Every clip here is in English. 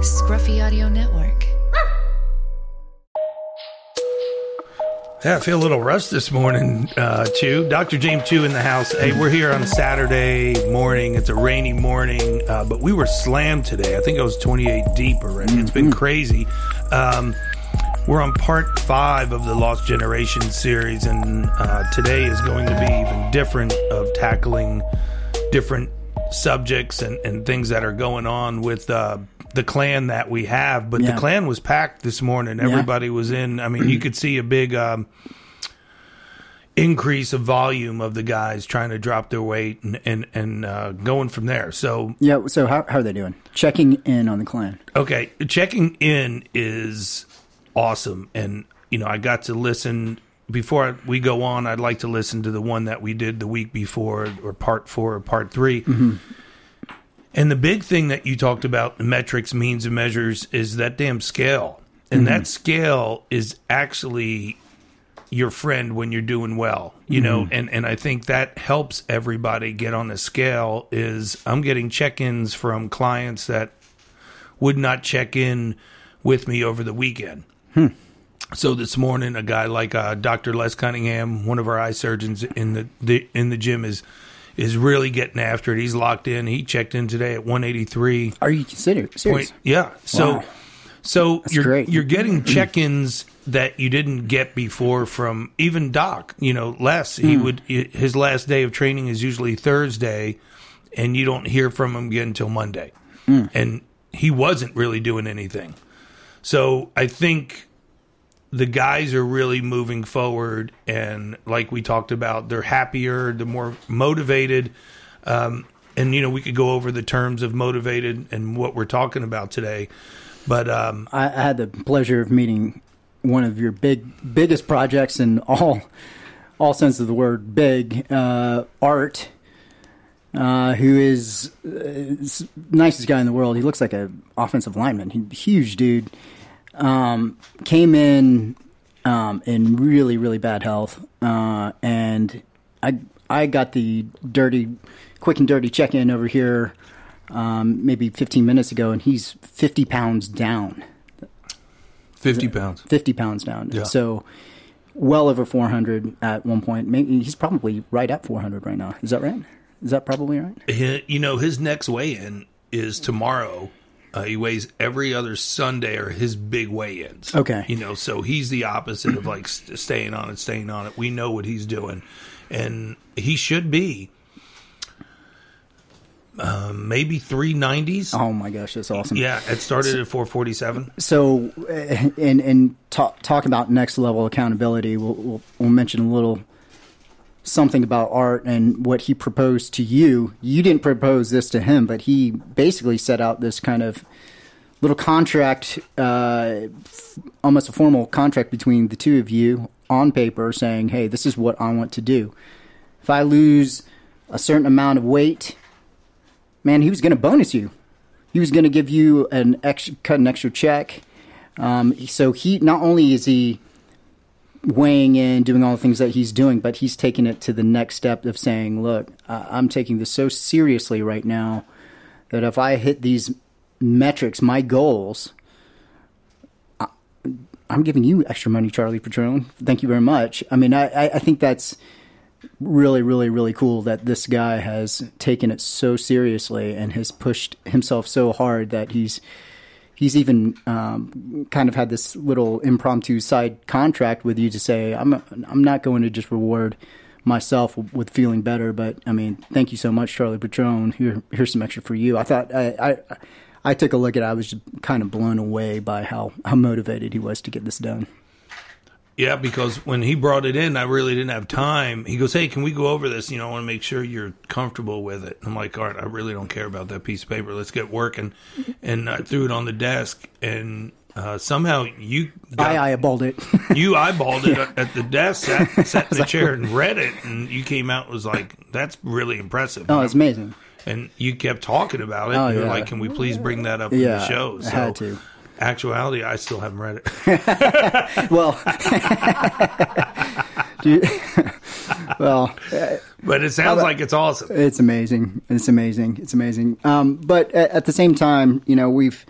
Scruffy Audio Network. Yeah, I feel a little rust this morning, Choo. Dr. James Choo in the house. Hey, we're here on a Saturday morning. It's a rainy morning, but we were slammed today. I think it was 28 deep already. It's been crazy. We're on part 5 of the Lost Generation series, and today is going to be even different of tackling different subjects and things that are going on with the clan that we have. But the clan was packed this morning. Everybody was in. I mean, you could see a big increase of volume of the guys trying to drop their weight and going from there. So so how are they doing? Checking in on the clan. Okay, checking in is awesome. And, you know, I got to listen. Before we go on, I'd like to listen to the one that we did the week before, or part 4 or part 3. Mm-hmm. And the big thing that you talked about, metrics, means, and measures, is that damn scale. And that scale is actually your friend when you're doing well, you know, and I think that helps everybody get on the scale. Is I'm getting check-ins from clients that would not check in with me over the weekend. So this morning, a guy like Dr. Les Cunningham, one of our eye surgeons in the gym, is really getting after it. He's locked in. He checked in today at 183. Are you serious? Yeah. So you're getting check-ins that you didn't get before from even Doc. You know, Les, his last day of training is usually Thursday, and you don't hear from him again until Monday. And he wasn't really doing anything. So I think the guys are really moving forward, and like we talked about, they're happier, they're more motivated. And, you know, we could go over the terms of motivated and what we're talking about today. But I had the pleasure of meeting one of your biggest projects in all sense of the word, big, Art, who is the nicest guy in the world. He looks like an offensive lineman. He's a huge dude. Came in really, really bad health, and I got the quick and dirty check-in over here maybe 15 minutes ago, and he's 50 pounds down. 50 pounds. 50 pounds down. Yeah. So well over 400 at one point. Maybe he's probably right at 400 right now. Is that right? Is that probably right? You know, his next weigh-in is tomorrow. He weighs every other Sunday or his big weigh-ins. Okay. You know, so he's the opposite of like staying on it. We know what he's doing. And he should be maybe 390s. Oh my gosh, that's awesome. Yeah, it started at 447. So, and talk about next level accountability. We'll mention a little something about Art and what he proposed to you. You didn't propose this to him, but he basically set out this kind of little contract, almost a formal contract between the two of you on paper, saying, hey, this is what I want to do. If I lose a certain amount of weight, man, he was going to bonus you. He was going to give you an extra check. So he, not only is he weighing in, doing all the things that he's doing, but he's taking it to the next step of saying, look, I'm taking this so seriously right now that if I hit these metrics, my goals, I'm giving you extra money, Charlie Petrone. Thank you very much. I mean, I think that's really, really, really cool that this guy has taken it so seriously and has pushed himself so hard that he's even kind of had this little impromptu side contract with you to say, I'm not going to just reward myself with feeling better, but I mean, thank you so much, Charlie Petrone. Here's some extra for you. I thought I took a look at it. I was just kind of blown away by how motivated he was to get this done. Yeah, because when he brought it in, I really didn't have time. He goes, hey, can we go over this? You know, I want to make sure you're comfortable with it. I'm like, all right, I really don't care about that piece of paper. Let's get working. And I threw it on the desk, and somehow you I eyeballed it. You eyeballed it at the desk, sat in the chair and read it, and you came out and was like, that's really impressive. Oh, it's amazing. And you kept talking about it. Oh, and you're yeah. like, can we please bring that up in the show? So, I had to. Actuality, I still haven't read it. Well, but it sounds like it's awesome. It's amazing. It's amazing. It's amazing. But at the same time, you know, we've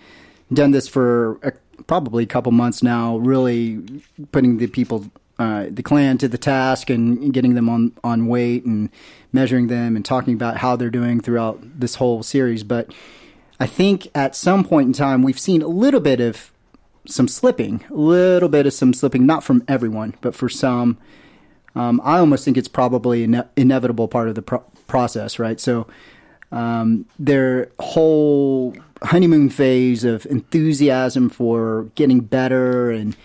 done this for probably a couple months now, really putting the people, the clan to the task and getting them on weight and measuring them and talking about how they're doing throughout this whole series. But I think at some point in time, we've seen a little bit of some slipping, not from everyone, but for some. I almost think it's probably an inevitable part of the process, right? So their whole honeymoon phase of enthusiasm for getting better and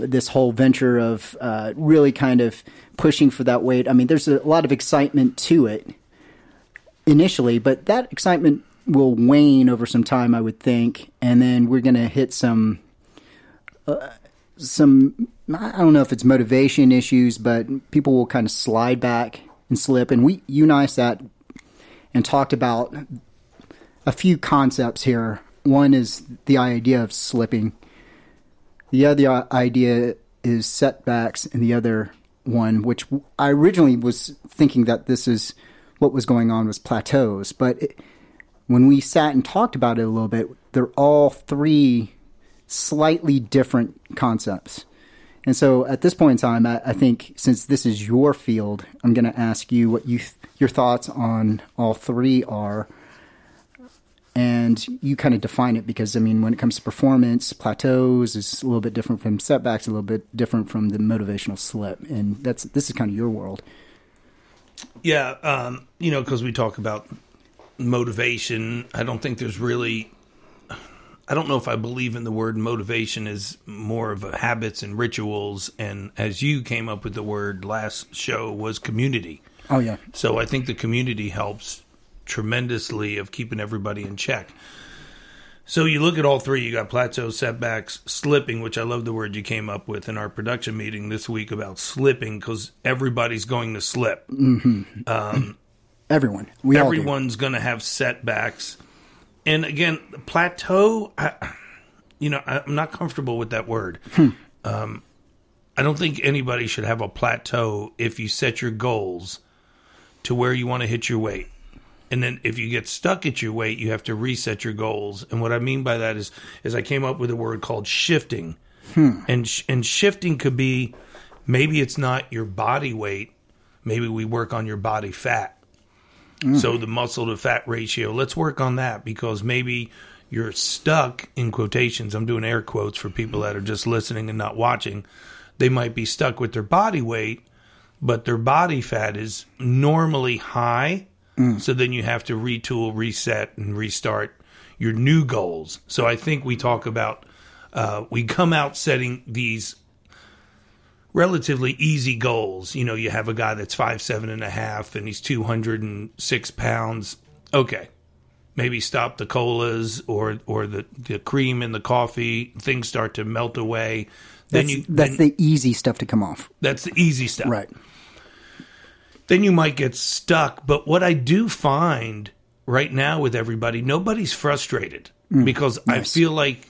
this whole venture of really kind of pushing for that weight. I mean, there's a lot of excitement to it initially, but that excitement will wane over some time, I would think, and then we're going to hit some I don't know if it's motivation issues, but people will kind of slide back and slip. And you and I sat and talked about a few concepts here. One is the idea of slipping. The other idea is setbacks, and the other one, which I originally was thinking that this is what was going on, was plateaus. But when we sat and talked about it a little bit, they're all three slightly different concepts. And so at this point in time, I think since this is your field, I'm going to ask you what your thoughts on all three are. And you kind of define it because, I mean, when it comes to performance, plateaus is a little bit different from setbacks, a little bit different from the motivational slip. And this is kind of your world. Yeah, because we talk about motivation, I don't think there's really... I don't know if I believe in the word motivation is more of a habits and rituals. And as you came up with the word last show was community. Oh, yeah. So I think the community helps tremendously of keeping everybody in check. So you look at all three, you got plateaus, setbacks, slipping, which I love the word you came up with in our production meeting this week about slipping, because everybody's going to slip. Mm-hmm. Everyone's going to have setbacks. And again, the plateau, I'm not comfortable with that word. I don't think anybody should have a plateau if you set your goals to where you want to hit your weight. And then if you get stuck at your weight, you have to reset your goals. And what I mean by that is I came up with a word called shifting. And shifting could be, maybe it's not your body weight. Maybe we work on your body fat. So the muscle to fat ratio, let's work on that, because maybe you're stuck, in quotations, I'm doing air quotes for people that are just listening and not watching. They might be stuck with their body weight, but their body fat is normally high. So then you have to retool, reset, and restart your new goals. So I think we talk about, we come out setting these relatively easy goals. You have a guy that's 5'7.5" and he's 206 pounds. Okay. Maybe stop the colas or the cream in the coffee. Things start to melt away. That's the easy stuff to come off. That's the easy stuff. Right. Then you might get stuck. But what I do find right now with everybody, nobody's frustrated because nice. I feel like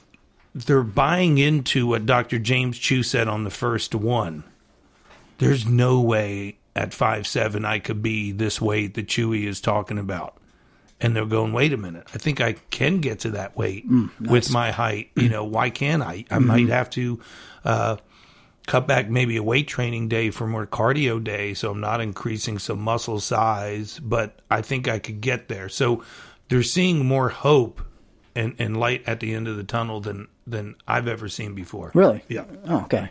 they're buying into what Dr. James Choo said on the first one. There's no way at 5'7" I could be this weight that Chewy is talking about. And they're going, wait a minute, I think I can get to that weight nice. With my height. Why can't I? I might have to cut back maybe a weight training day for more cardio day, so I'm not increasing some muscle size, but I think I could get there. So they're seeing more hope and light at the end of the tunnel than I've ever seen before. Really? Yeah. Oh, okay.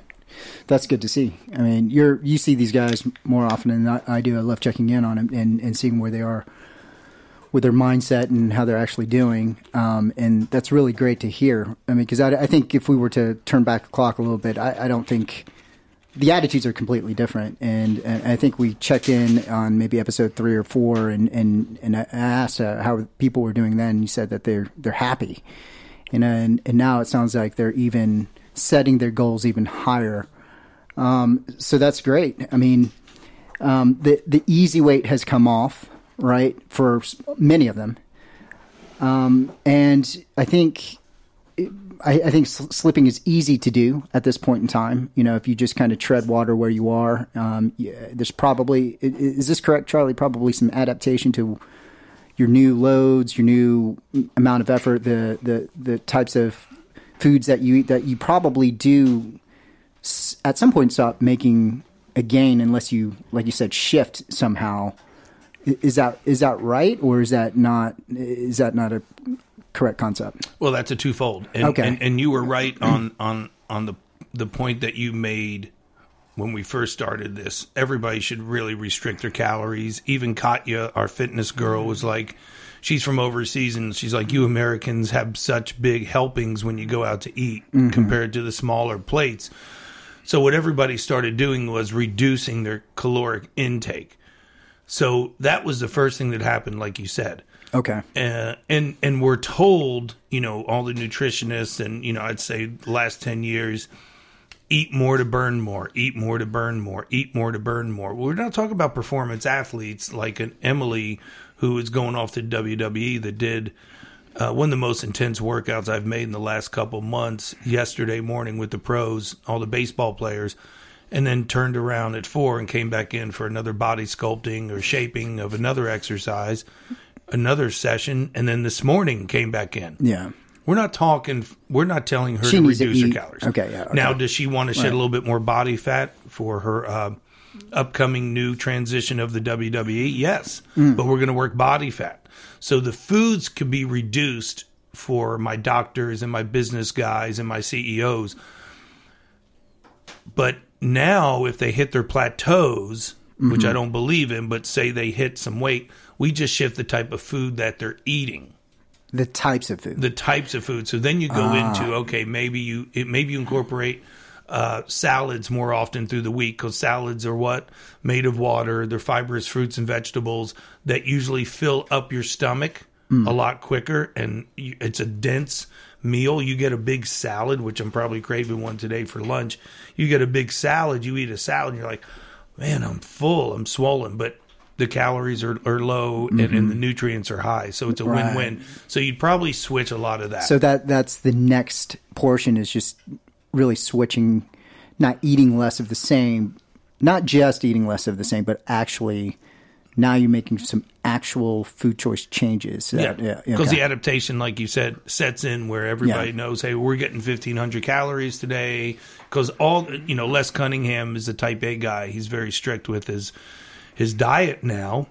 That's good to see. I mean, you see these guys more often than I do. I love checking in on them and seeing where they are with their mindset and how they're actually doing. And that's really great to hear. I mean, because I think if we were to turn back the clock a little bit, I don't think the attitudes are completely different. And I think we checked in on maybe episode 3 or 4 and I asked how people were doing then. And you said that they're happy. And now it sounds like they're even setting their goals even higher. So that's great. I mean, the easy weight has come off, right, for many of them. And I think slipping is easy to do at this point in time. If you just kind of tread water where you are, there's probably, is this correct, Charlie? Probably some adaptation to new loads, your new amount of effort, the types of foods that you eat, that you probably do at some point stop making a gain unless you, like you said, shift somehow. Is that right, or is that not a correct concept? Well, that's a twofold. And you were right on the point that you made when we first started this. Everybody should really restrict their calories. Even Katya, our fitness girl, was like, she's from overseas, and she's like, you Americans have such big helpings when you go out to eat compared to the smaller plates. So what everybody started doing was reducing their caloric intake. So that was the first thing that happened, like you said. Okay. And we're told, all the nutritionists and, I'd say the last 10 years, eat more to burn more, eat more to burn more, eat more to burn more. We're not talking about performance athletes like an Emily who is going off to WWE that did one of the most intense workouts I've made in the last couple months yesterday morning with the pros, all the baseball players, and then turned around at 4 and came back in for another body sculpting or shaping of another exercise, another session, and then this morning came back in. Yeah. We're not telling her to reduce her calories. Okay, yeah. Okay. Now, does she want to shed a little bit more body fat for her upcoming new transition of the WWE? Yes. But we're going to work body fat. So the foods could be reduced for my doctors and my business guys and my CEOs. But now, if they hit their plateaus, which I don't believe in, but say they hit some weight, we just shift the type of food that they're eating. The types of food. The types of food. So then you go into, okay, maybe you incorporate salads more often through the week, because salads are what? Made of water. They're fibrous fruits and vegetables that usually fill up your stomach a lot quicker, and it's a dense meal. You get a big salad, which I'm probably craving one today for lunch. You get a big salad, you eat a salad, and you're like, man, I'm full, I'm swollen. But the calories are low and the nutrients are high. So it's a win-win. So you'd probably switch a lot of that. So that's the next portion, is just really switching, not eating less of the same, not just eating less of the same, but actually now you're making some actual food choice changes. Because the adaptation, like you said, sets in where everybody knows, hey, we're getting 1,500 calories today. Because Les Cunningham is a type A guy. He's very strict with his diet now,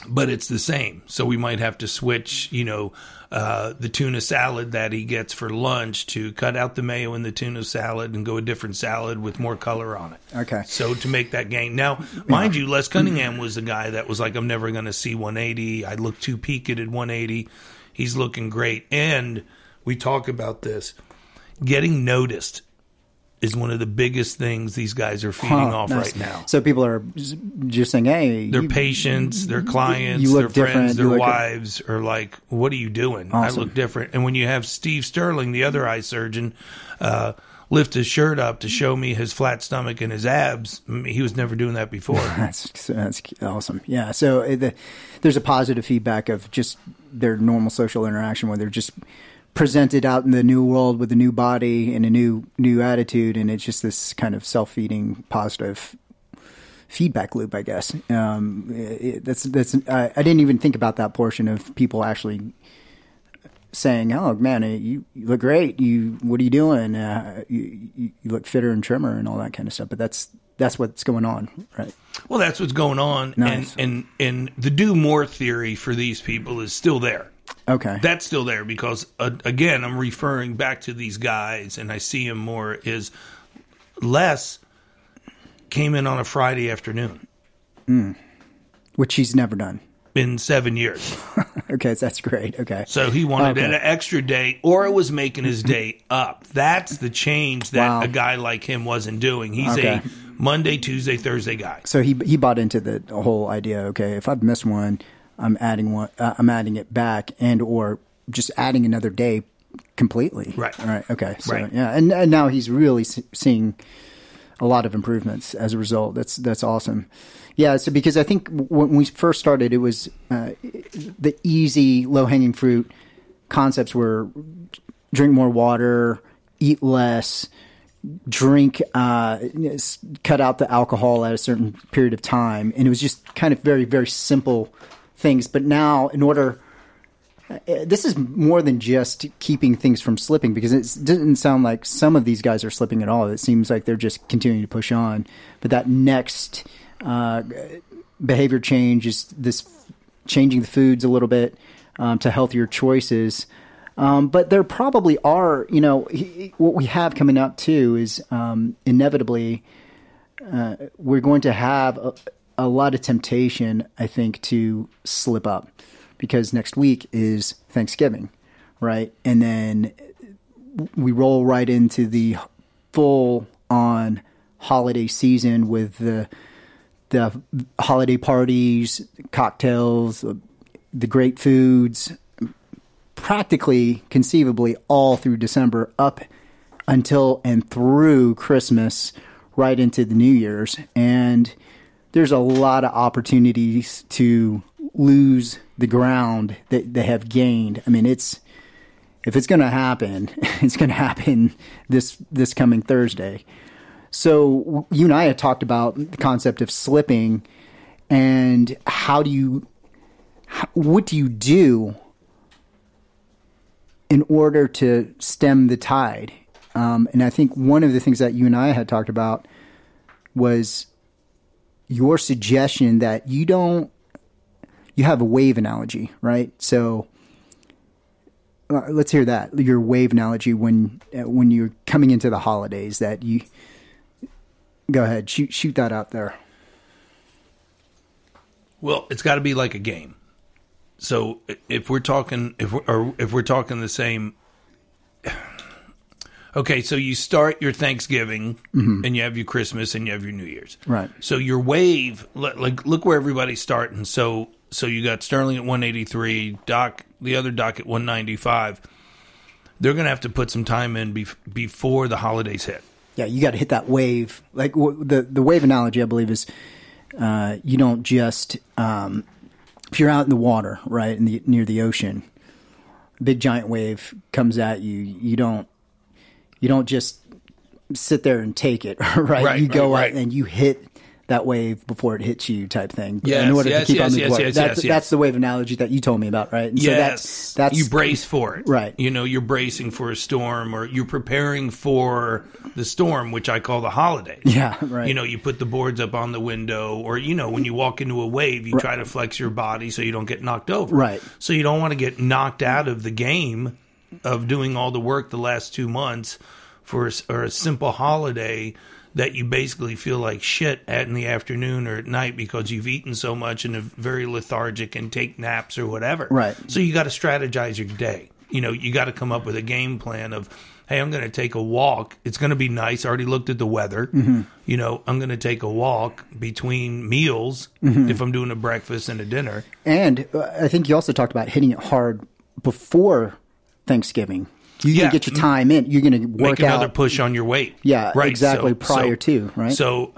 but it's the same. So we might have to switch, the tuna salad that he gets for lunch to cut out the mayo in the tuna salad and go a different salad with more color on it. Okay. So to make that gain. Now, mind you, Les Cunningham was the guy that was like, I'm never going to see 180. I look too peaked at 180. He's looking great. And we talk about this. Getting noticed is one of the biggest things these guys are feeding off right now. So people are just saying, hey. Their patients, their clients, you look their friends, different. their wives are like, what are you doing? Awesome. I look different. And when you have Steve Sterling, the other eye surgeon, lift his shirt up to show me his flat stomach and his abs, he was never doing that before. That's awesome. Yeah. So there's a positive feedback of just their normal social interaction where they're just presented out in the new world with a new body and a new attitude, and it's just this kind of self-feeding positive feedback loop, I guess. I didn't even think about that portion of people actually saying, "Oh man, you look great. What are you doing? You look fitter and trimmer and all that kind of stuff." But that's what's going on, right? Well, that's what's going on, nice. and the do more theory for these people is still there. Okay. That's still there because, again, I'm referring back to these guys, and I see him more, is Les came in on a Friday afternoon. Which he's never done. In 7 years. Okay, that's great. Okay. So he wanted an extra day, or it was making his day up. That's the change that a guy like him wasn't doing. He's a Monday, Tuesday, Thursday guy. So he bought into the whole idea, okay, if I've missed one, I'm adding it back, and or just adding another day completely. Right. All right. Okay. So, right. Yeah, and now he's really seeing a lot of improvements as a result. That's awesome. Yeah. So because I think when we first started, it was the easy, low hanging fruit concepts were drink more water, eat less, drink, cut out the alcohol at a certain period of time, and it was just kind of very, very simple things. But now, in order, this is more than just keeping things from slipping, because it didn't sound like some of these guys are slipping at all. It seems like they're just continuing to push on. But that next behavior change is this changing the foods a little bit to healthier choices. But there probably are, what we have coming up too is inevitably we're going to have a lot of temptation, I think, to slip up, because next week is Thanksgiving, right? And then we roll right into the full on holiday season with the holiday parties, cocktails, the great foods, practically, conceivably, all through December, up until and through Christmas, right into the New Year's. And there's a lot of opportunities to lose the ground that they have gained. I mean, if it's going to happen, it's going to happen this coming Thursday. So you and I had talked about the concept of slipping, and what do you do in order to stem the tide? And I think one of the things that you and I had talked about was your suggestion that you have a wave analogy, right? So let's hear that, your wave analogy when you're coming into the holidays. That you go ahead, shoot that out there. Well, it's got to be like a game. So if we're talking the same, okay. So you start your Thanksgiving, and you have your Christmas, and you have your New Year's. Right. So your wave, like look where everybody's starting. So you got Sterling at 183, the other Doc at 195. They're going to have to put some time in before the holidays hit. Yeah, you got to hit that wave. Like the wave analogy, I believe, is you don't just if you're out in the water, right, near the ocean, a big giant wave comes at you. You don't just sit there and take it, right? You go out and you hit that wave before it hits you, type thing. In order to keep on moving forward. That's the wave analogy that you told me about, right? And so that's you brace for it, right? You're bracing for a storm, or you're preparing for the storm, which I call the holidays. Yeah, right. You put the boards up on the window, or when you walk into a wave, you try to flex your body so you don't get knocked over. Right. So you don't want to get knocked out of the game of doing all the work the last 2 months for a simple holiday that you basically feel like shit in the afternoon or at night because you've eaten so much and are very lethargic and take naps or whatever. Right. So you got to strategize your day. You got to come up with a game plan of, hey, I'm going to take a walk. It's going to be nice. I already looked at the weather. I'm going to take a walk between meals if I'm doing a breakfast and a dinner. And I think you also talked about hitting it hard before Thanksgiving. You're going to get your time in. You're going to work Make another push on your weight. Yeah, right. Exactly. Prior to, right? So,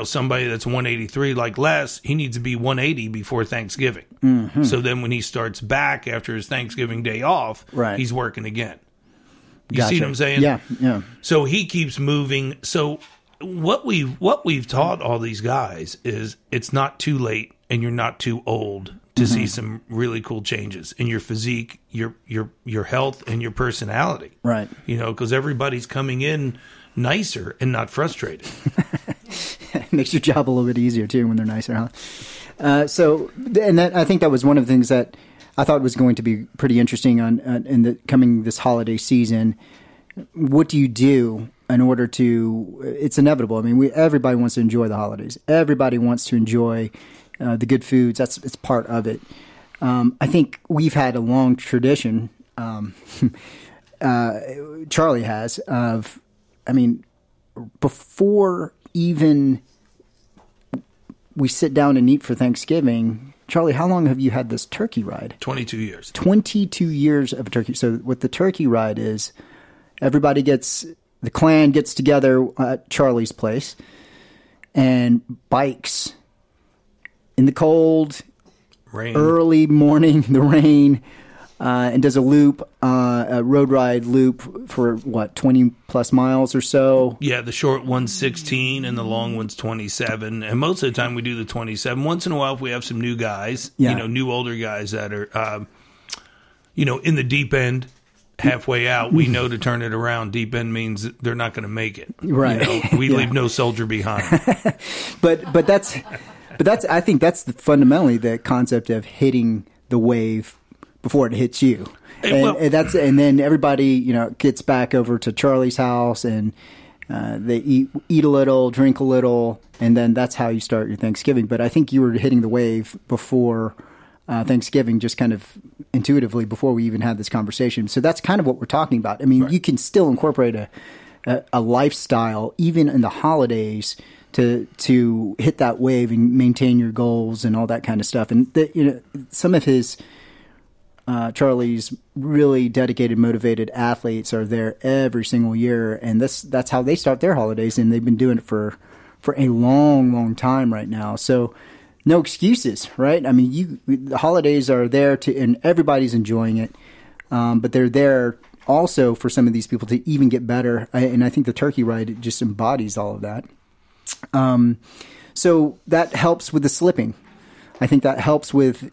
somebody that's 183 like Les, he needs to be 180 before Thanksgiving. So then when he starts back after his Thanksgiving day off, he's working again. You see what I'm saying? Yeah. So he keeps moving. So what we've taught all these guys is it's not too late and you're not too old to see some really cool changes in your physique, your health, and your personality. Right. Because everybody's coming in nicer and not frustrated. It makes your job a little bit easier, too, when they're nicer, huh? I think that was one of the things that I thought was going to be pretty interesting in this holiday season. What do you do in order to? It's inevitable. I mean, everybody wants to enjoy the holidays. Everybody wants to enjoy the good foods. It's part of it. I think we've had a long tradition. Charlie has of, before even we sit down and eat for Thanksgiving. Charlie, how long have you had this turkey ride? 22 years. 22 years of a turkey. So what the turkey ride is, the clan gets together at Charlie's place and bikes in the cold, early morning, the rain, and does a road ride loop for what, 20 plus miles or so? Yeah, the short one's 16 and the long one's 27. And most of the time we do the 27. Once in a while, if we have some new guys, new older guys that are, in the deep end, halfway out, we know to turn it around. Deep end means they're not going to make it. Right. We leave no soldier behind. But that's I think that's fundamentally the concept of hitting the wave before it hits you. And then everybody, gets back over to Charlie's house and they eat a little, drink a little, and then that's how you start your Thanksgiving. But I think you were hitting the wave before Thanksgiving, just kind of intuitively before we even had this conversation. So that's kind of what we're talking about. I mean, right. You can still incorporate a lifestyle even in the holidays to hit that wave and maintain your goals and all that kind of stuff. And some of his Charlie's really dedicated, motivated athletes are there every single year, and that's how they start their holidays, and they've been doing it for a long, long time right now. So no excuses, right? I mean, the holidays are there and everybody's enjoying it, but they're there also for some of these people to even get better. And I think the turkey ride just embodies all of that. So that helps with the slipping. I think that helps with,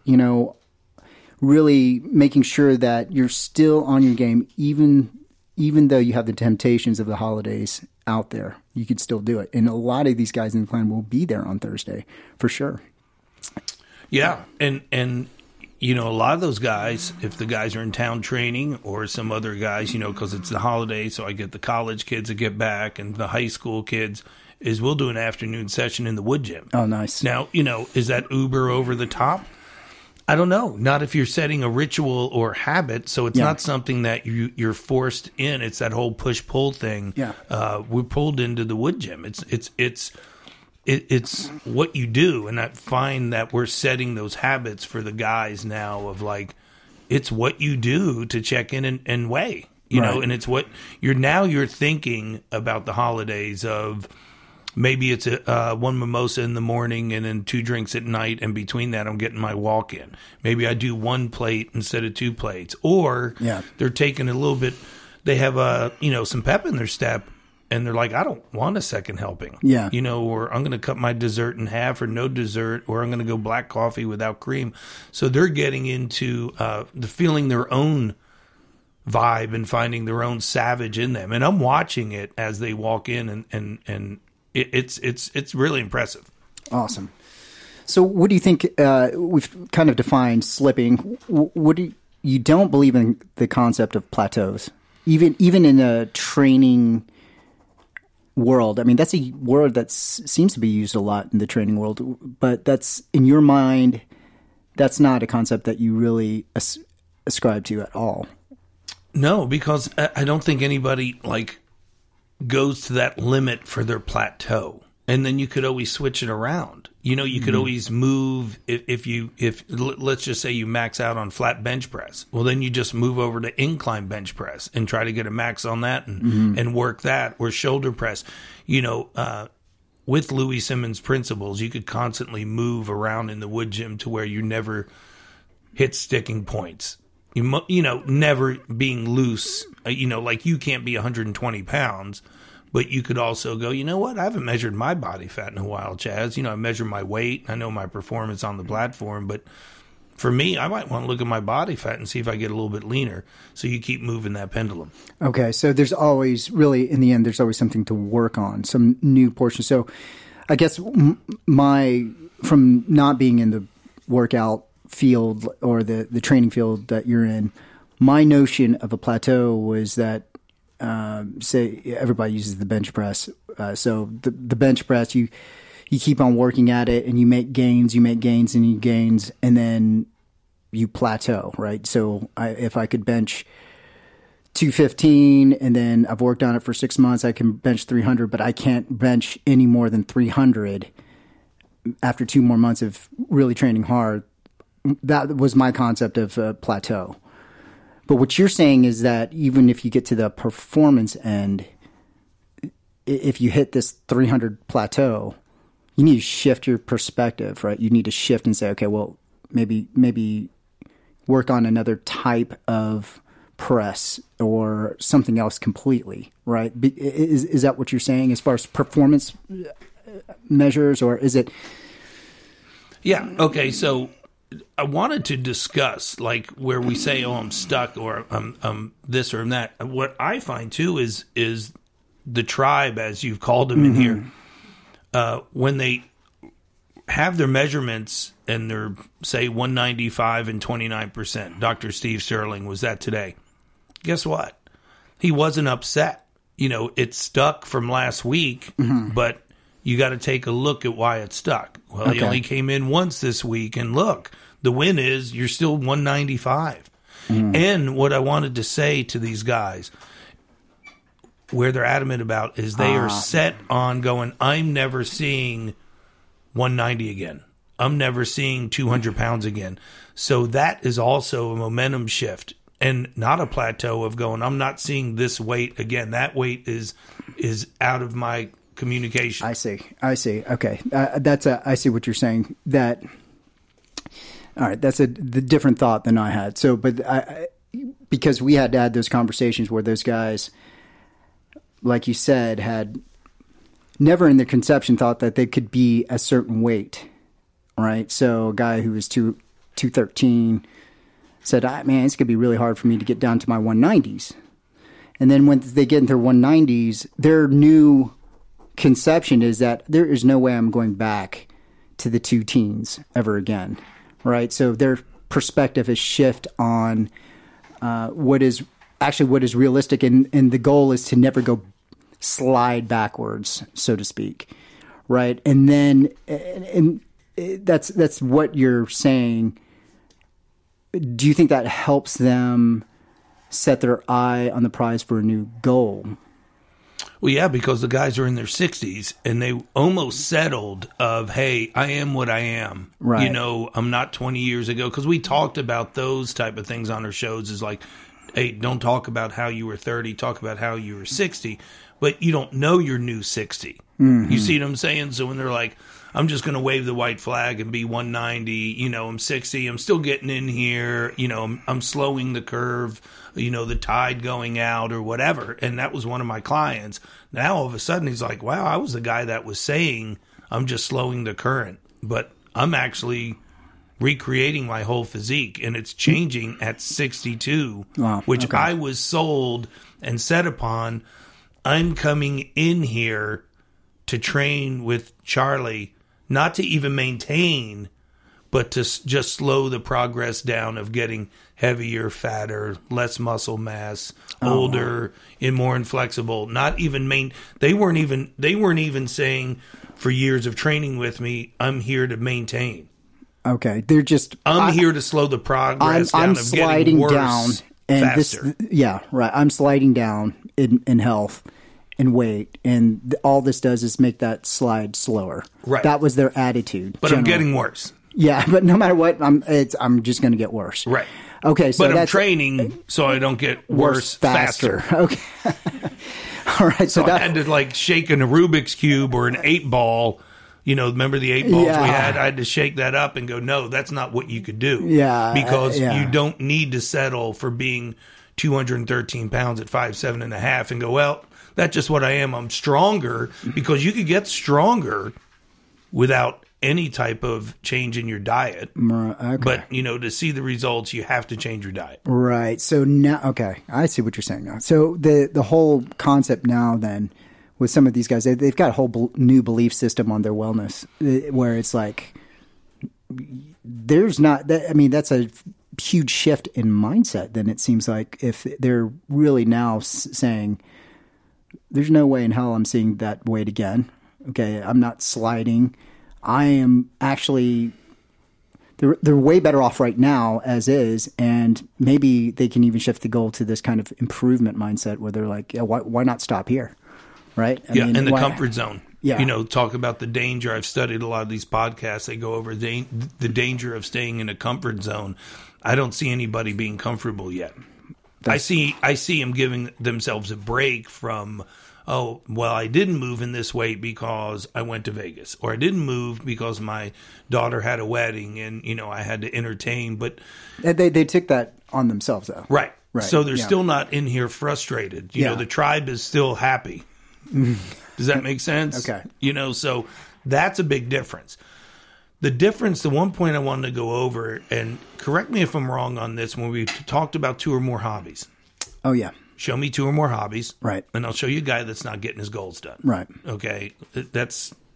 really making sure that you're still on your game, even though you have the temptations of the holidays out there. You can still do it. And a lot of these guys in the clan will be there on Thursday for sure. Yeah. And a lot of those guys, if the guys are in town training or some other guys, because it's the holidays, so I get the college kids that get back and the high school kids, is we'll do an afternoon session in the Woodgym. Oh, nice. Now, is that uber over the top? I don't know. Not if you're setting a ritual or habit. So it's not something that you're forced in. It's that whole push-pull thing. Yeah. We're pulled into the Woodgym. It's what you do. And I find that we're setting those habits for the guys now of like, it's what you do to check in and weigh, know, and it's what you're thinking about the holidays of, maybe it's one mimosa in the morning and then 2 drinks at night, and between that I'm getting my walk in. Maybe I do 1 plate instead of 2 plates. Or they're taking a little bit, they have some pep in their step, and they're like, I don't want a second helping. Yeah. Or I'm going to cut my dessert in half or no dessert, or I'm going to go black coffee without cream. So they're getting into the feeling their own vibe and finding their own savage in them. And I'm watching it as they walk in and it's really impressive. Awesome. So what do you think, we've kind of defined slipping. What do you don't believe in the concept of plateaus, even in a training world? I mean, that's a word that seems to be used a lot in the training world, but that's, in your mind, that's not a concept that you really ascribe to at all. No, because I don't think anybody goes to that limit for their plateau. And then you could always switch it around. You could always move if let's just say you max out on flat bench press. Well, then you just move over to incline bench press and try to get a max on that and work that, or shoulder press. With Louis Simmons' principles, you could constantly move around in the Woodgym to where you never hit sticking points. Never being loose, you can't be 120 pounds, but you could also go, I haven't measured my body fat in a while, Chaz. I measure my weight. I know my performance on the platform, but for me, I might want to look at my body fat and see if I get a little bit leaner. So you keep moving that pendulum. Okay. So there's always, really, in the end, there's always something to work on, some new portion. So I guess from not being in the workout field or the training field that you're in, my notion of a plateau was that say everybody uses the bench press, so the bench press, you keep on working at it and you make gains and then you plateau, right? So if I could bench 215 and then I've worked on it for 6 months, I can bench 300, but I can't bench any more than 300 after 2 more months of really training hard. That was my concept of a plateau. But what you're saying is that even if you get to the performance end, if you hit this 300 plateau, you need to shift your perspective, right? You need to shift and say, okay, well, maybe work on another type of press or something else completely, right? Is that what you're saying as far as performance measures, or is it? Yeah. Okay. So I wanted to discuss like where we say, "Oh, I'm stuck," or "I'm this or that." What I find too is the tribe, as you've called them in here, when they have their measurements and they're say 195 and 29%. Dr. Steve Sterling was that today. Guess what? He wasn't upset. It stuck from last week, but you got to take a look at why it stuck. Well, he only came in once this week, and look, the win is you're still 195. And what I wanted to say to these guys, where they're adamant about, is they are set on going, I'm never seeing 190 again. I'm never seeing 200 pounds again. So that is also a momentum shift. And not a plateau of going, I'm not seeing this weight again. That weight is out of my communication. I see. Okay. I see what you're saying. All right. That's the different thought than I had. So, because we had to have those conversations where those guys, like you said, had never in their conception thought that they could be a certain weight. Right. So a guy who was 213 said, man, it's going to be really hard for me to get down to my 190s. And then when they get into their 190s, their new conception is that there is no way I'm going back to the 2 teens ever again, right? So their perspective has shifted on what is realistic, and the goal is to never go slide backwards, so to speak, right? And then and that's what you're saying. Do you think that helps them set their eye on the prize for a new goal? Well, yeah, because the guys are in their 60s and they almost settled of, hey, I am what I am. Right. I'm not 20 years ago. Because we talked about those type of things on our shows is like, hey, don't talk about how you were 30, talk about how you were 60. But you don't know your new 60. You see what I'm saying? So when they're like, I'm just going to wave the white flag and be 190, I'm 60, I'm still getting in here, I'm slowing the curve, the tide going out or whatever. And that was one of my clients. Now all of a sudden he's like, wow, I was the guy that was saying I'm just slowing the current, but I'm actually recreating my whole physique, and it's changing at 62, which I was sold and set upon. I'm coming in here to train with Charlie, not to even maintain, but to just slow the progress down of getting heavier, fatter, less muscle mass, older, and more inflexible. Not even they weren't even saying for years of training with me, I'm here to maintain. Okay, they're just I'm here to slow the progress down I'm of sliding getting worse down and faster. I'm sliding down in health and weight, and all this does is make that slide slower. Right. That was their attitude. But generally. I'm getting worse. Yeah, but no matter what, I'm just going to get worse. Right. Okay, so but I'm training so I don't get worse faster. Okay. All right. So I had to shake a Rubik's Cube or an 8-ball. Remember the 8 balls we had? I had to shake that up and go, no, that's not what you could do. Yeah. Because you don't need to settle for being 213 pounds at 5'7.5" and go, well, that's just what I am. I'm stronger, because you could get stronger without any type of change in your diet. Okay. But, to see the results, you have to change your diet. Right. So now, okay, I see what you're saying now. So the whole concept now then with some of these guys, they've got a whole new belief system on their wellness where it's like there's not – that's a huge shift in mindset then, it seems like, if they're really now saying there's no way in hell I'm seeing that weight again. Okay, I'm not sliding. I am actually they're way better off right now as is, and maybe they can even shift the goal to this kind of improvement mindset where they're like, yeah, why not stop here, right? In the comfort zone. Yeah. Talk about the danger. I've studied a lot of these podcasts. They go over the danger of staying in a comfort zone. I don't see anybody being comfortable yet. I see them giving themselves a break from, oh, well, I didn't move in this weight because I went to Vegas, or I didn't move because my daughter had a wedding and, I had to entertain. But they took that on themselves, though. Right. Right. So they're still not in here frustrated. You know, the tribe is still happy. Does that make sense? Okay. You know, so that's a big difference. The difference, the one point I wanted to go over, and correct me if I'm wrong on this, when we talked about 2 or more hobbies. Oh, yeah. Show me 2 or more hobbies. Right. And I'll show you a guy that's not getting his goals done. Right. Okay.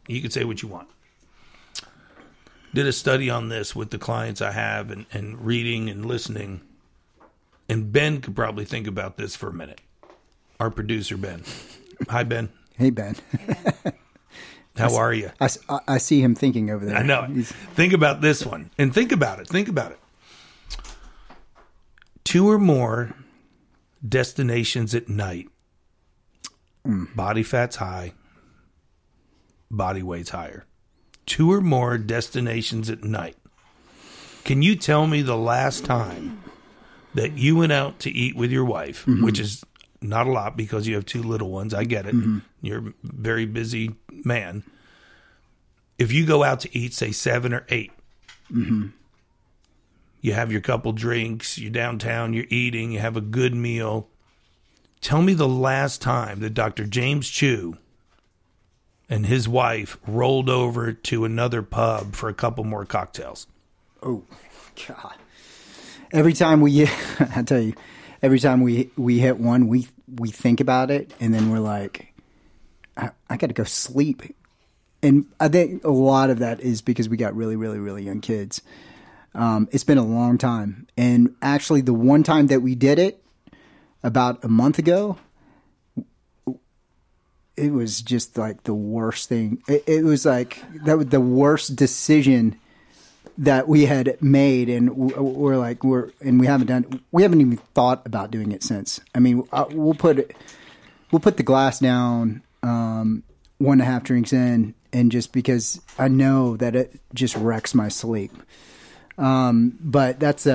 You can say what you want. Did a study on this with the clients I have and reading and listening. And Ben could probably think about this for a minute. Our producer, Ben. Hi, Ben. Hey, Ben. How are you? I see him thinking over there. I know. Think about this one. And think about it. 2 or more destinations at night. Body fat's high. Body weight's higher. 2 or more destinations at night. Can you tell me the last time that you went out to eat with your wife, which is not a lot because you have 2 little ones. I get it. You're a very busy man. If you go out to eat, say 7 or 8, you have your couple drinks, you're downtown, you're eating, you have a good meal. Tell me the last time that Dr. James Choo and his wife rolled over to another pub for a couple more cocktails. Oh, God. Every time I tell you, every time we hit one, we think about it, and then we're like, I got to go sleep. And I think a lot of that is because we got really, really, really young kids. It's been a long time. And actually, the one time that we did it, about a month ago, it was just like the worst thing. It was like that was the worst decision that we had made, and we haven't even thought about doing it since. I mean, we'll put the glass down, 1.5 drinks in, and just because I know that it just wrecks my sleep. But that's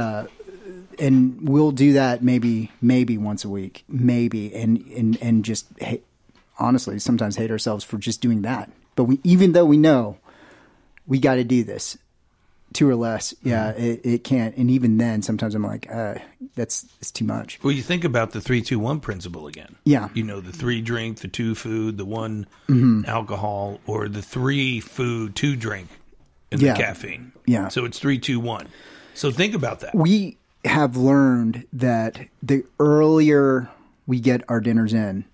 and we'll do that maybe once a week, maybe, and just honestly sometimes hate ourselves for just doing that. But even though we know we got to do this. 2 or less, it can't. And even then, sometimes I'm like, it's too much. Well, you think about the 3-2-1 principle again. Yeah. You know, the 3 drink, the 2 food, the 1 alcohol, or the 3 food, 2 drink, and the caffeine. Yeah. So it's 3-2-1. So think about that. We have learned that the earlier we get our dinners in,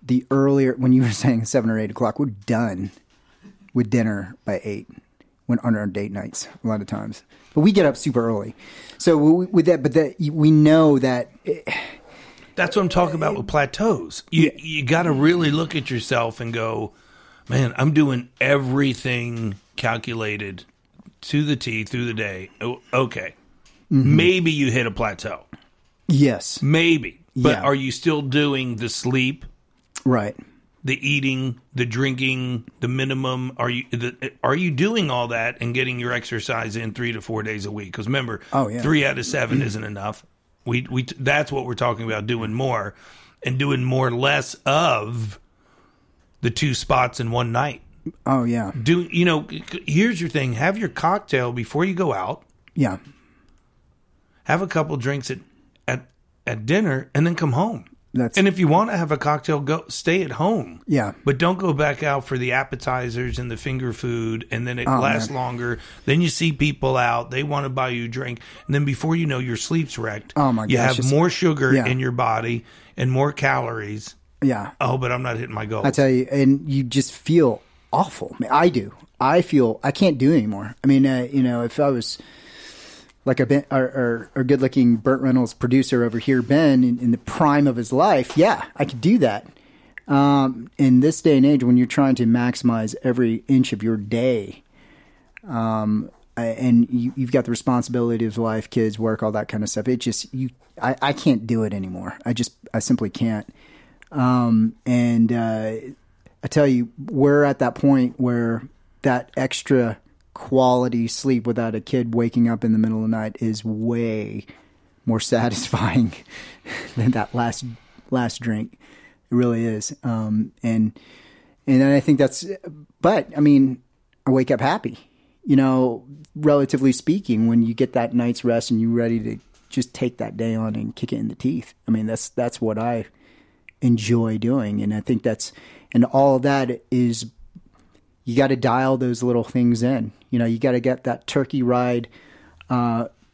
the earlier, when you were saying 7 or 8 o'clock, we're done with dinner by 8. When on our date nights, a lot of times, but we get up super early. So with that, we know that. That's what I'm talking about with plateaus. You got to really look at yourself and go, man, I'm doing everything calculated to the T through the day. Okay, maybe you hit a plateau. Yes, maybe, but are you still doing the sleep? Right. The eating, the drinking, the minimum. Are you doing all that and getting your exercise in 3 to 4 days a week? Because remember, 3 out of 7 isn't enough. We that's what we're talking about, doing more and doing more less of the 2 spots in one night. Oh yeah. Here's your thing: have your cocktail before you go out. Yeah. Have a couple drinks at dinner, and then come home. And if you want to have a cocktail, go stay at home. Yeah. But don't go back out for the appetizers and the finger food, and then it lasts longer. Then you see people out. They want to buy you a drink. And then before you know, your sleep's wrecked. Oh, my gosh. You have more sugar in your body and more calories. Yeah. Oh, but I'm not hitting my goals. I tell you, and you just feel awful. I mean, I do. I feel I can't do it anymore. I mean, if I was... like our good-looking Burt Reynolds producer over here, Ben, in the prime of his life, I could do that. In this day and age, when you're trying to maximize every inch of your day, and you've got the responsibility of life, kids, work, all that kind of stuff, I can't do it anymore. I simply can't. And I tell you, we're at that point where that extra quality sleep without a kid waking up in the middle of the night is way more satisfying than that last drink. It really is. And I think but I mean, I wake up happy, relatively speaking, when you get that night's rest and you're ready to just take that day on and kick it in the teeth. I mean, that's what I enjoy doing. And I think and all of that is, you got to dial those little things in. You got to get that turkey ride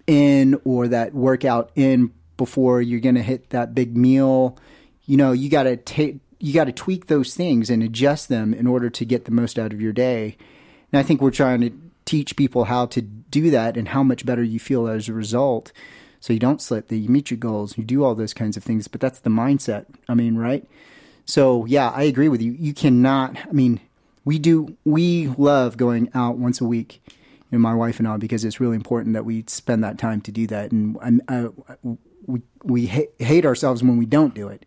in, or that workout in before you're going to hit that big meal. You got to tweak those things and adjust them in order to get the most out of your day. And I think we're trying to teach people how to do that and how much better you feel as a result. So you don't slip, that you meet your goals, you do all those kinds of things, but that's the mindset. I mean, right? So yeah, I agree with you. You cannot, we love going out once a week, my wife and I, because it's really important that we spend that time to do that. And we hate ourselves when we don't do it.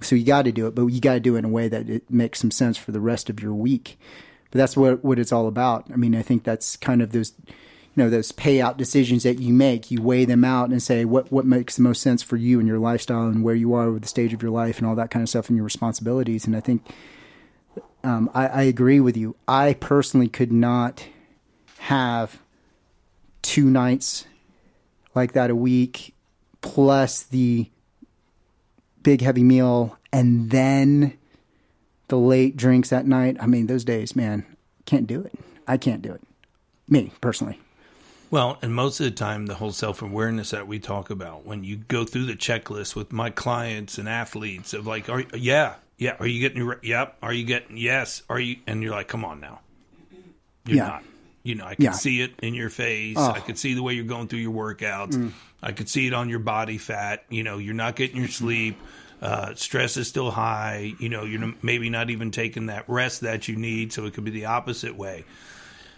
So you got to do it, but you got to do it in a way that it makes some sense for the rest of your week. But that's what it's all about. I think that's kind of those, those payout decisions that you make. You weigh them out and say what makes the most sense for you and your lifestyle and where you are with the stage of your life and all that kind of stuff and your responsibilities. And I think I agree with you. I personally could not have 2 nights like that a week, plus the big heavy meal, and then the late drinks at night. Those days, man, can't do it. I can't do it. Me, personally. Well, and most of the time, the whole self-awareness that we talk about, when you go through the checklist with my clients and athletes of like, are you getting your, yep, are you getting, yes, are you, and you're like, come on now. You're not. I can see it in your face. I could see the way you're going through your workouts. I could see it on your body fat. You're not getting your sleep. Stress is still high. You're maybe not even taking that rest that you need. So it could be the opposite way.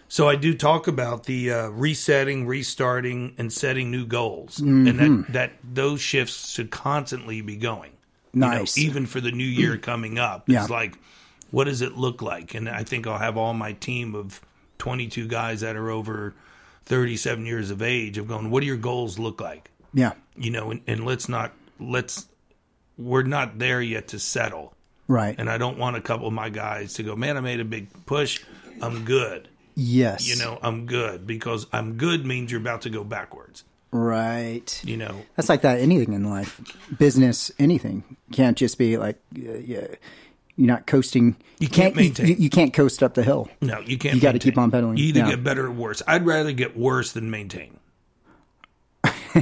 So I do talk about the resetting, restarting, and setting new goals. And that those shifts should constantly be going. Nice. Even for the new year coming up. It's like, what does it look like? And I think I'll have all my team of 22 guys that are over 37 years of age of going, what do your goals look like? Yeah. And we're not there yet to settle. Right. And I don't want a couple of my guys to go, man, I made a big push. I'm good. Yes. I'm good, because I'm good means you're about to go backwards. Right. That's like that, anything in life, business, anything. You can't just be like, you're not coasting. You can't maintain. You can't coast up the hill. No, you can't. You got to keep on pedaling. You either get better or worse. I'd rather get worse than maintain.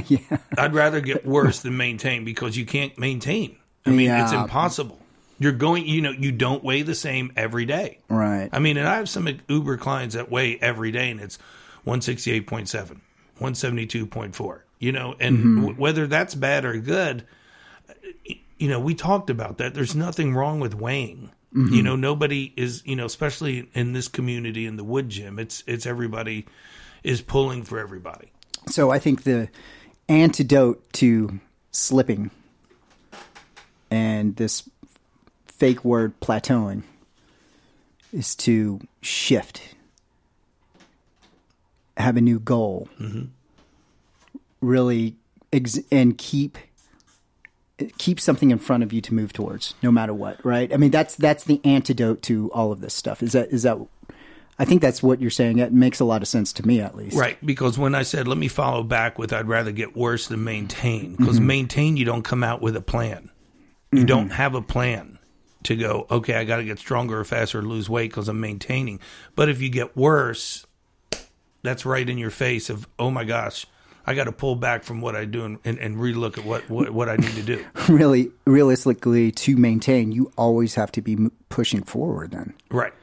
Yeah. I'd rather get worse than maintain, because you can't maintain. It's impossible. You're going, you don't weigh the same every day. Right. And I have some Uber clients that weigh every day, and it's 168.7, 172.4, and whether that's bad or good, we talked about that. There's nothing wrong with weighing. Nobody is, especially in this community in the Woodgym, it's everybody is pulling for everybody. So I think the antidote to slipping and this fake word plateauing is to shift, have a new goal, really, and keep something in front of you to move towards, no matter what. Right? That's the antidote to all of this stuff. Is that? I think that's what you're saying. It makes a lot of sense to me, at least. Right, because when I said, let me follow back with, I'd rather get worse than maintain. Because maintain, you don't come out with a plan. You don't have a plan to go, okay, I got to get stronger or faster or lose weight because I'm maintaining. But if you get worse, that's right in your face of, oh my gosh, I got to pull back from what I do and relook at what I need to do. Really, realistically, to maintain, you always have to be pushing forward then. Right.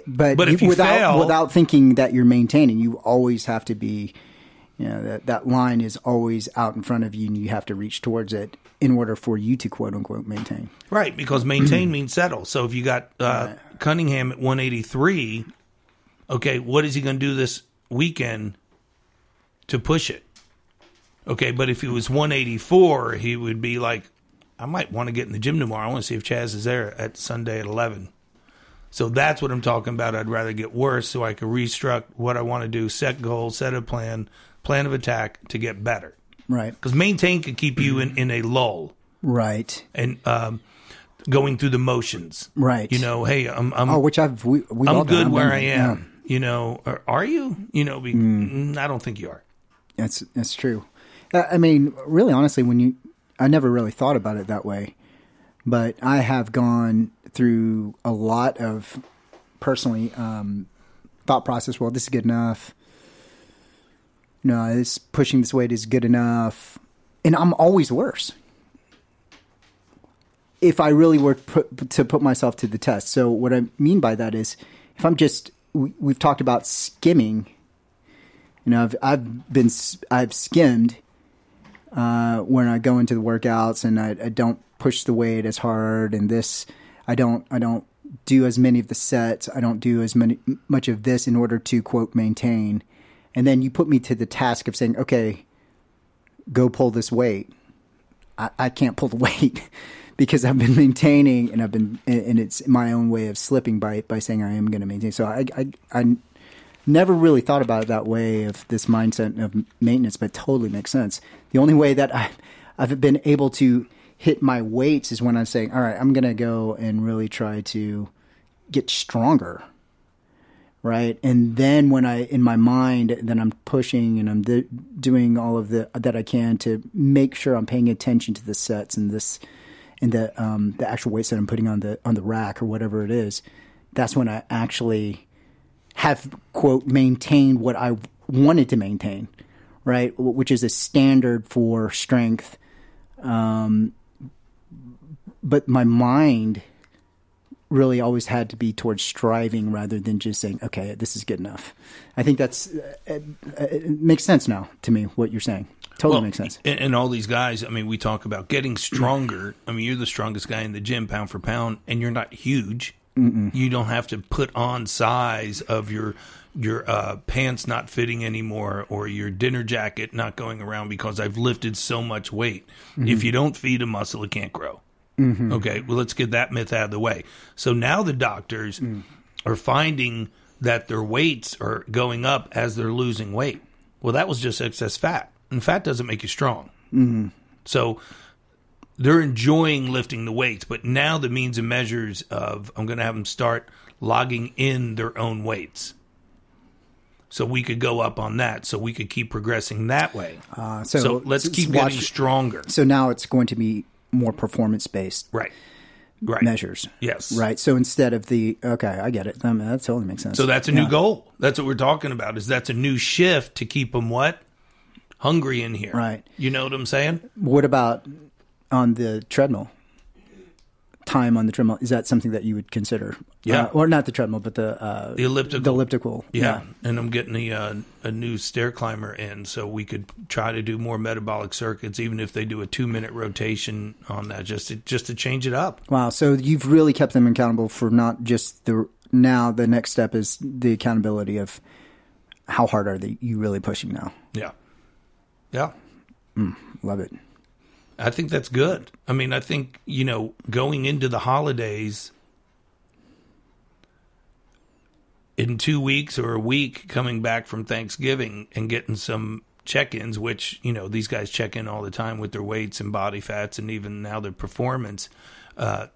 But if you fail, without thinking that you're maintaining, you always have to be, that line is always out in front of you, and you have to reach towards it in order for you to quote unquote maintain. Right, because maintain means settle. So if you got Cunningham at 183, okay, what is he going to do this weekend to push it? Okay, but if he was 184, he would be like, I might want to get in the gym tomorrow. I want to see if Chaz is there at Sunday at 11. So that's what I'm talking about. I'd rather get worse so I can restruct what I want to do, set goals, set a plan of attack to get better. Right. Because maintain could keep you in a lull. Right. And going through the motions. Right. Hey, I'm which I'm good where I am. Yeah. Are you? I don't think you are. That's true. I mean, really, honestly, I never really thought about it that way, but I have gone through a lot of personally thought process. Well, this is good enough. No, this pushing this weight is good enough, and I'm always worse. If I really were to put myself to the test. So what I mean by that is, if I'm just, we've talked about skimming. You know, I've skimmed when I go into the workouts, and I don't push the weight as hard, and this I don't do as many of the sets. I don't do much of this in order to quote maintain. And then you put me to the task of saying, okay, go pull this weight. I can't pull the weight because I've been maintaining, and it's my own way of slipping by saying I am going to maintain. So I never really thought about it that way, of this mindset of maintenance, but it totally makes sense. The only way that I've been able to hit my weights is when I'm saying, all right, I'm going to go and really try to get stronger. Right. And then when in my mind, then I'm pushing and I'm doing all of that I can to make sure I'm paying attention to the sets and the actual weights that I'm putting on the rack or whatever it is. That's when I actually have, quote, maintained what I wanted to maintain, right? Which is a standard for strength. But my mind really always had to be towards striving rather than just saying, okay, this is good enough. I think it makes sense now to me, what you're saying. Totally makes sense. And all these guys, I mean, we talk about getting stronger. I mean, you're the strongest guy in the gym, pound for pound, and you're not huge. Mm-mm. You don't have to put on size of your pants not fitting anymore, or your dinner jacket not going around because I've lifted so much weight. Mm-hmm. If you don't feed a muscle, it can't grow. Mm-hmm. Okay, well, let's get that myth out of the way. So now the doctors are finding that their weights are going up as they're losing weight. Well, that was just excess fat, and fat doesn't make you strong. Mm-hmm. So they're enjoying lifting the weights, but now the means and measures of, I'm going to have them start logging in their own weights. So we could go up on that, so we could keep progressing that way. So let's keep getting stronger. So now it's going to be more performance-based measures. Yes. Right. So instead of okay, I get it. I mean, that totally makes sense. So that's a new goal. That's what we're talking about, is that's a new shift to keep them what? Hungry in here. Right. You know what I'm saying? What about on the treadmill? Time on the treadmill, is that something that you would consider? Yeah. Or not the treadmill, but the elliptical. The elliptical. Yeah. And I'm getting a new stair climber in, so we could try to do more metabolic circuits, even if they do a 2-minute rotation on that, just to change it up. Wow. So you've really kept them accountable for not just now the next step is the accountability of how hard are you really pushing now? Yeah. Yeah. Love it. I think that's good. I mean, I think, going into the holidays, in 2 weeks or a week, coming back from Thanksgiving and getting some check-ins, which, these guys check in all the time with their weights and body fats and even now their performance,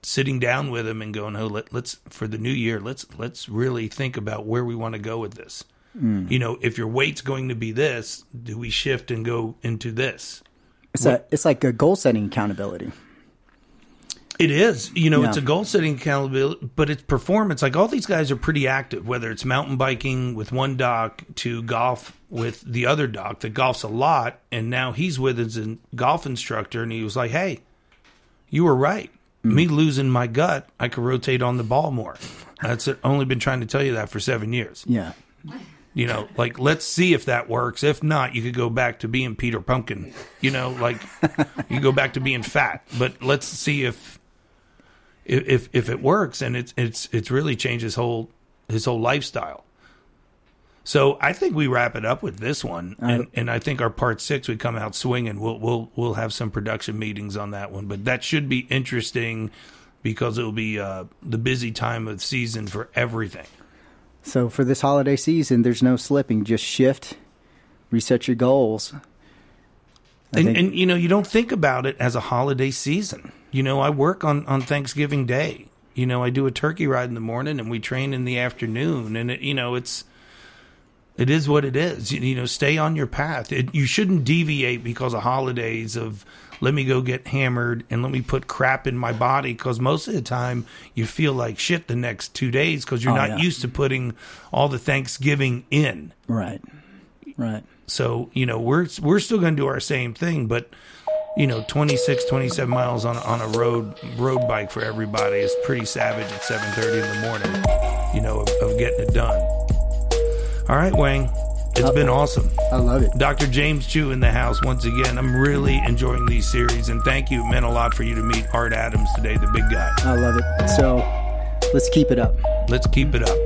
sitting down with them and going, oh, let's for the new year, let's really think about where we want to go with this. If your weight's going to be this, do we shift and go into this? It's like a goal-setting accountability. It is. It's a goal-setting accountability, but it's performance. Like, all these guys are pretty active, whether it's mountain biking with one doc to golf with the other doc that golfs a lot, and now he's with his golf instructor, and he was like, hey, you were right. Me losing my gut, I could rotate on the ball more. That's only been trying to tell you that for 7 years. Yeah. Let's see if that works. If not, you could go back to being Peter Pumpkin. You go back to being fat. But let's see if it works, and it's really changed his whole lifestyle. So I think we wrap it up with this one, and I think our part 6 we come out swinging. We'll have some production meetings on that one, but that should be interesting because it'll be the busy time of season for everything. So for this holiday season, there's no slipping. Just shift, reset your goals. And you don't think about it as a holiday season. I work on Thanksgiving Day. I do a turkey ride in the morning and we train in the afternoon. And, it's It is what it is. You know, stay on your path. You shouldn't deviate because of holidays of, let me go get hammered and let me put crap in my body, because most of the time you feel like shit the next 2 days because you're not used to putting all the Thanksgiving in. Right. So, you know, we're still going to do our same thing, but, you know, 26, 27 miles on a road bike for everybody is pretty savage at 7:30 in the morning, you know, of getting it done. All right, Wang. It's been awesome. I love it. Dr. James Choo in the house once again. I'm really enjoying these series, and thank you. It meant a lot for you to meet Art Adams today, the big guy. I love it. So let's keep it up. Let's keep it up.